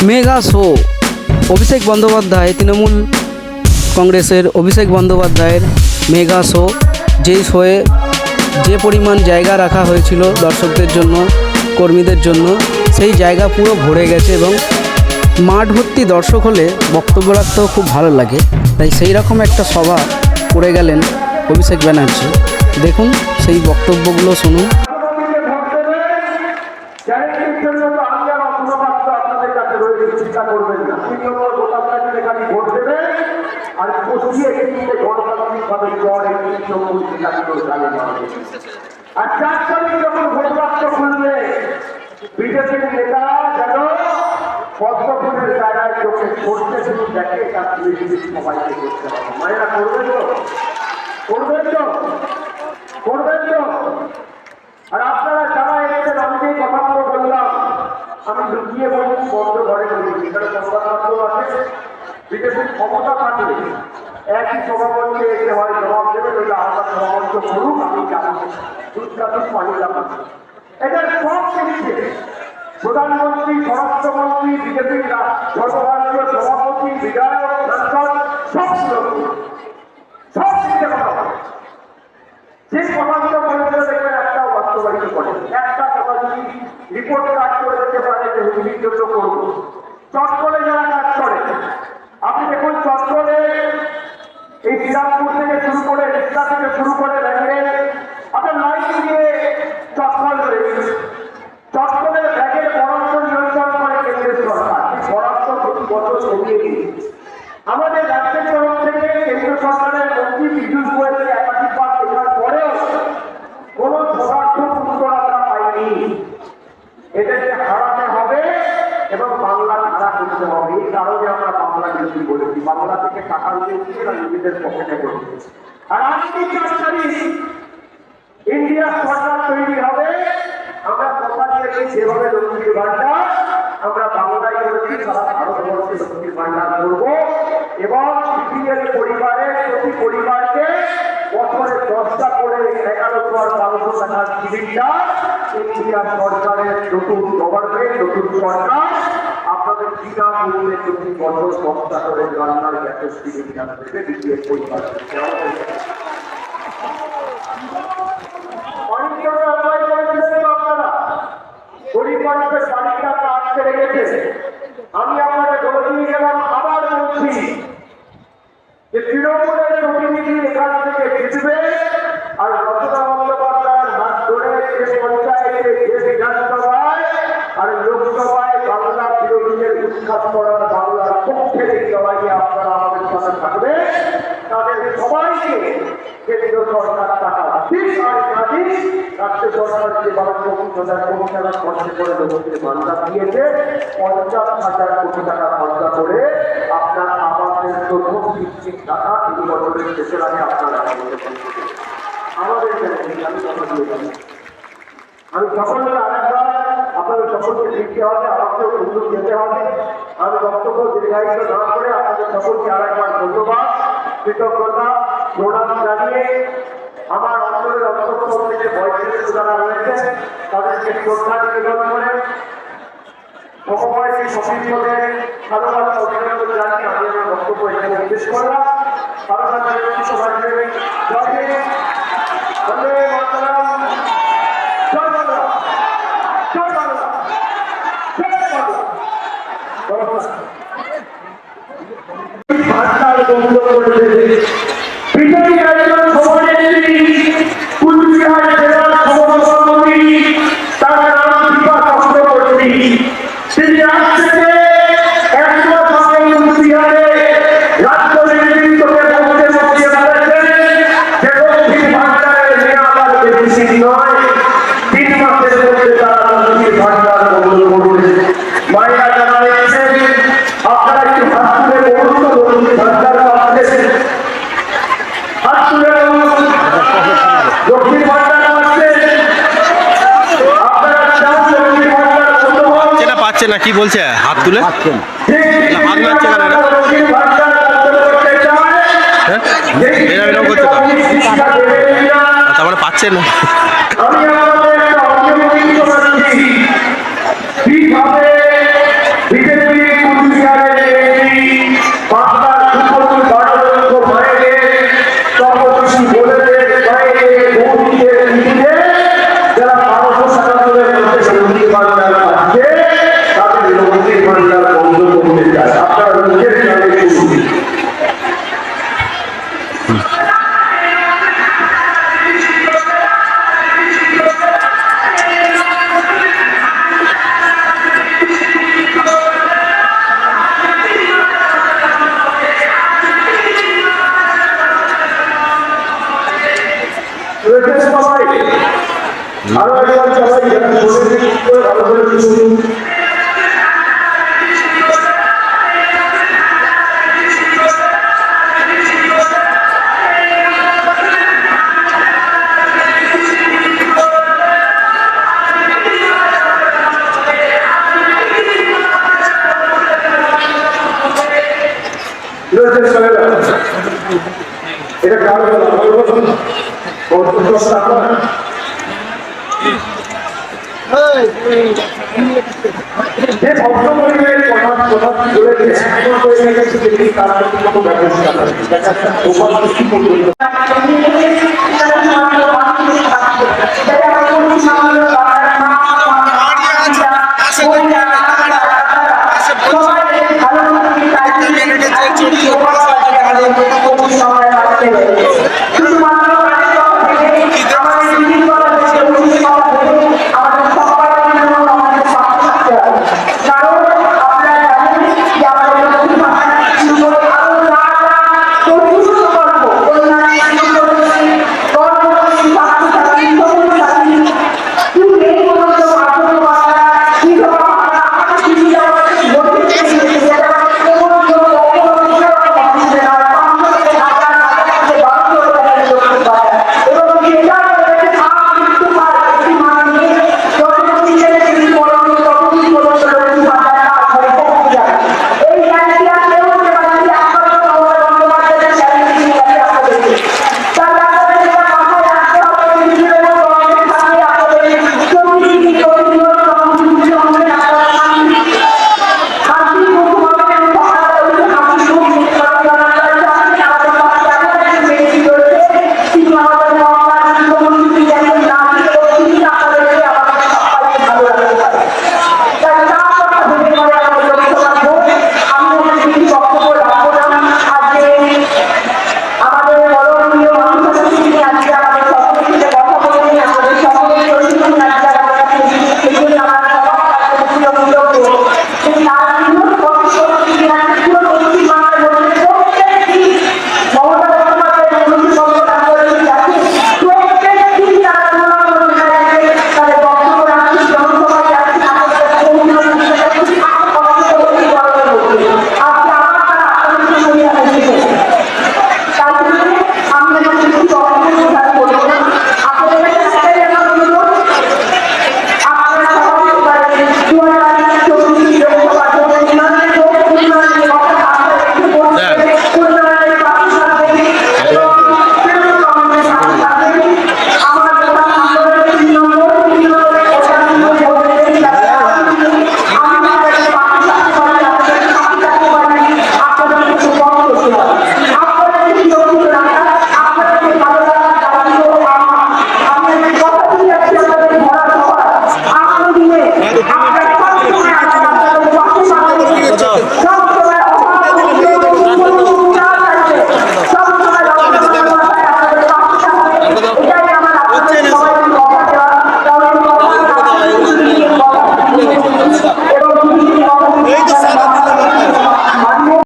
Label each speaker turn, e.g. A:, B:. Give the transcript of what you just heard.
A: Mega show. Abhishek Bandyopadhyay, Trinamool কংগ্রেসের অভিষেক বন্দ্যোপাধ্যায়ের mega show, যেই শোয়ে যে পরিমাণ জায়গা রাখা হয়েছিল দর্শকদের জন্য, কর্মীদের জন্য, সেই জায়গা পুরো ভরে গেছে এবং মাঠ ভর্তি দর্শক হলে বক্তব্য রাখতেও খুব ভালো লাগে। তাই সেই রকম একটা সভা করে গেলেন অভিষেক ব্যানার্জি। দেখুন সেই বক্তব্যগুলো, শুনুন।
B: বিজেপির নেতা যেন পদ্মফুলের জায়গায় চোখে করতে শুধু দেখে তার সবাইকে করতে হবে। মায়েরা করবেন তো, করবেন তো, করবেন তো। আর আপনারা যারা এসেছেন, আমি যে কথাগুলো বললাম, আমি লুকিয়ে বলছি, বন্ধ ঘরে বলছি, এখানে সংবাদ মাধ্যম আছে। বিজেপির ক্ষমতা থাকলে একই সভামঞ্চে এসে হয় জবাব দেবে, নইলে আলাদা সভামঞ্চ করুক, আমি জানি দুষ্কাতুষ পালিলাম। এটা সব শিখছে প্রধানমন্ত্রী, স্বরাষ্ট্রমন্ত্রী, বিজেপির সর্বভারতীয় সভাপতি, বিধায়ক, সাংসদ, সব সব শিখতে কথা বলে। যে কথাগুলো বলেছিল দেখবেন একটাও বাস্তবায়িত করে। একটা কথা যদি রিপোর্ট কাজ করে দিতে পারে যে হুগলির জন্য করবো, চট্টলে যারা কাজ করে, আপনি দেখুন চট্টলে এই শ্রীরামপুর থেকে শুরু করে, রিক্সা থেকে শুরু করে ব্যাংকে আপনার লাইন দিয়ে চট্টল রয়েছে। চট্টলের ব্যাগের বরাদ্দ নিয়ন্ত্রণ করে কেন্দ্রের সরকার। বরাদ্দ প্রতি বছর কমিয়ে দিয়েছে। আমাদের রাজ্যের তরফ থেকে কেন্দ্র সরকারের মন্ত্রী পীযূষ গোয়েলকে একাধিকবার দেখার পরেও কোন পদার্থ উত্তর আমরা পাইনি। এদেরকে হারাতে হবে এবং বাংলা হারা করতে হবে। এই কারণে আমরা বাংলা বিরোধী বলেছি। বাংলা থেকে টাকা নিয়ে উঠছে না, নিজেদের পকেটে করেছে। আর আজকে 4 তারিখ ইন্ডিয়া সরকার তৈরি হবে। আমরা কথা দিয়েছি যেভাবে লক্ষ্মীর ভান্ডার আমরা বাংলায় করেছি, সারা ভারতবর্ষে লক্ষ্মীর ভান্ডার করবো এবং বিপিএল পরিবারের প্রতি পরিবারকে বছরে 10টা করে 11,500 টাকার সিলিন্ডার ইন্ডিয়া সরকারের নতুন গভর্নমেন্ট, নতুন সরকার আপনাদের বিনামূল্যে প্রতি বছর 10টা করে রান্নার গ্যাসের সিলিন্ডার দেবে বিপিএল পরিবার। আমি আপনাকে বলে দিয়ে গেলাম, আবার বলছি যে তৃণমূলের প্রতিনিধি এখান থেকে জিতবে আর রচনা বন্দ্যোপাধ্যায়ের হাত ধরে যে পঞ্চায়েতে, যে বিধানসভায় আর লোকসভায় বাংলা বিরোধীদের উৎখাত করার, বাংলার পক্ষে এই লড়াইয়ে আপনারা আমাদের সাথে থাকবে, তাদের সবাইকে কেন্দ্র সরকার টাকা ঠিক আর কাজী রাজ্য সরকার যেভাবে 25,000 কোটি টাকা খরচ করে লোককে ভান্ডার দিয়েছে, 50,000 কোটি টাকা খরচা করে আপনার আবাসের প্রথম কিস্তির টাকা 3 বছরের শেষের আগে আপনারা আমাদের আমি সকলের আরেকবার আপনাদের সকলকে লিখতে হবে, আমাকেও সুযোগ যেতে হবে। আমি বক্তব্য দীর্ঘায়িত না করে আপনাদের সকলকে আরেকবার ধন্যবাদ, কৃতজ্ঞতা, প্রণাম জানিয়ে আমার অঞ্চলের অন্তর্গত থেকে বয়সের যারা রয়েছে তাদেরকে শ্রদ্ধা নিবেদন করে সমবয়সী সতীর্থদের সাধুবাদ অভিনন্দন জানিয়ে আমি আমার বক্তব্য এখানে শেষ করলাম। সবাই জয় হিন্দ, বন্দে মাতরম, জয় বাংলা, জয় বাংলা, জয় বাংলা। ভাষার বন্ধ করে বিজেপি একজন সভানেত্রী কুচবিহার জেলার সভাপতি, তার নাম দীপা চক্রবর্তী। তিনি আজ থেকে 1 মাস আগে কুচবিহারে রাজ্য নেতৃত্বকে বলতে বসিয়ে বলেছেন যে লক্ষ্মীর ভান্ডারের মেয়াদ আর বেশি নয়, 3 মাসের মধ্যে তারা লক্ষ্মীর ভান্ডার বন্ধ করবে। মায়েরা যারা এসেছেন আপনারা একটু হাত তুলে বলুন তো লক্ষ্মীর ভান্ডার পাচ্ছেন, হাত তুলে বলুন লক্ষ্মীর ভান্ডার পাচ্ছেন, আপনারা চান লক্ষ্মীর ভান্ডার বন্ধ হোক?
C: পাচ্ছে না, কি বলছে? হাত তুলে হাত নাড়ছে কেন?
B: লক্ষ্মীর ভান্ডার বন্ধ করতে চায়,
C: এরকম করছে তো, তারপরে পাচ্ছে না।
B: আমি আপনাদের একটা অঙ্গভঙ্গি শোনাচ্ছি কিভাবে বিজেপি শুনুন। এটা কারো যে ভদ্রমহিলের কথা বলে দিয়েছে তার কোনো ব্যবস্থা